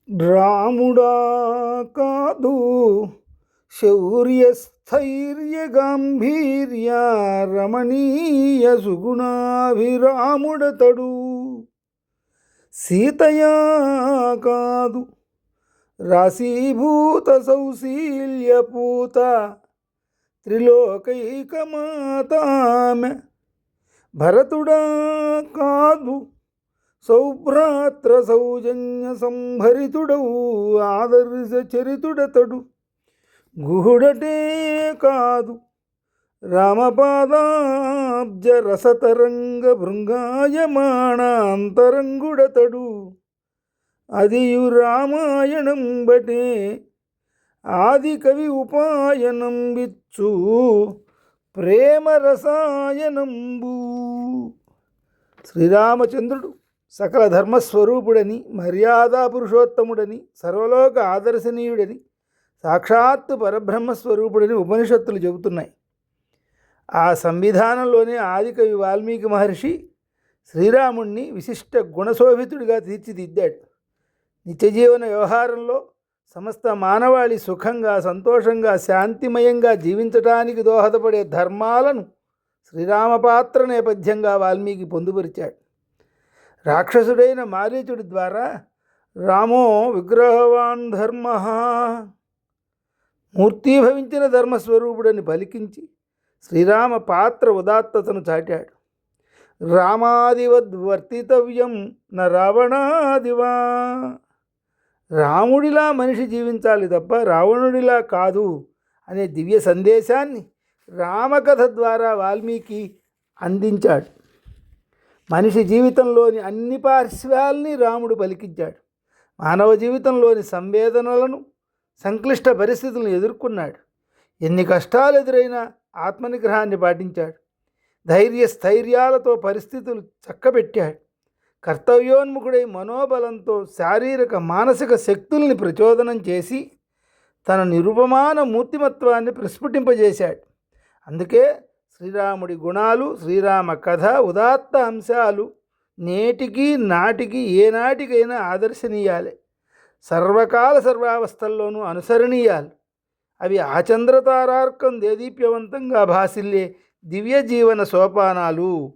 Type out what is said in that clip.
రాముడా కాదు శౌర్య స్థైర్య గాంభీర్య రమణీయ సుగుణాభిరాముడతడు. సీతయా కాదు రాశీభూత సౌశీల్యపూత త్రిలోకైకమాతామె. భరతుడా కాదు సౌభ్రాత్ర సౌజన్య సంభరితుడవు ఆదర్శ చరితుడతడు. గుహుడటే కాదు రామపాదాబ్జ రసతరంగ భృంగాయమాణాంతరంగుడతడు. అదియు రామాయణం బటే ఆది కవి ఉపాయనం విచ్చు ప్రేమ రసాయనంబు. శ్రీరామచంద్రుడు సకల ధర్మస్వరూపుడని, మర్యాదా పురుషోత్తముడని, సర్వలోక ఆదర్శనీయుడని, సాక్షాత్తు పరబ్రహ్మస్వరూపుడని ఉపనిషత్తులు చెబుతున్నాయి. ఆ సంవిధానంలోనే ఆదికవి వాల్మీకి మహర్షి శ్రీరాముణ్ణి విశిష్ట గుణశోభితుడిగా తీర్చిదిద్దాడు. నిత్యజీవన వ్యవహారంలో సమస్త మానవాళి సుఖంగా, సంతోషంగా, శాంతిమయంగా జీవించటానికి దోహదపడే ధర్మాలను శ్రీరామపాత్ర నేపథ్యంగా వాల్మీకి పొందుపరిచాడు. రాక్షసుడైన మారీచుడి ద్వారా రామో విగ్రహవాన్ ధర్మ, మూర్తీభవించిన ధర్మస్వరూపుడని పలికించి శ్రీరామ పాత్ర ఉదాత్తతను చాటాడు. రామాదివద్వర్తితవ్యం న రావణాదివా. రాముడిలా మనిషి జీవించాలి తప్ప రావణుడిలా కాదు అనే దివ్య సందేశాన్ని రామకథ ద్వారా వాల్మీకి అందించాడు. మనిషి జీవితంలోని అన్ని పార్శ్వాల్ని రాముడు పలికించాడు. మానవ జీవితంలోని సంవేదనలను, సంక్లిష్ట పరిస్థితులను ఎదుర్కొన్నాడు. ఎన్ని కష్టాలు ఎదురైనా ఆత్మనిగ్రహాన్ని పాటించాడు. ధైర్య స్థైర్యాలతో పరిస్థితులు చక్కబెట్టాడు. కర్తవ్యోన్ముఖుడై మనోబలంతో శారీరక మానసిక శక్తుల్ని ప్రచోదనం చేసి తన నిరుపమాన మూర్తిమత్వాన్ని ప్రస్ఫుటింపజేశాడు. అందుకే శ్రీరాముడి గుణాలు, శ్రీరామ కథ ఉదాత్త అంశాలు నేటికి నాటికి ఏనాటికైనా ఆదర్శనీయాలే, సర్వకాల సర్వావస్థల్లోనూ అనుసరణీయాలు. అవి ఆచంద్రతారార్కం దేదీప్యవంతంగా భాసిల్లే దివ్య జీవన సోపానాలు.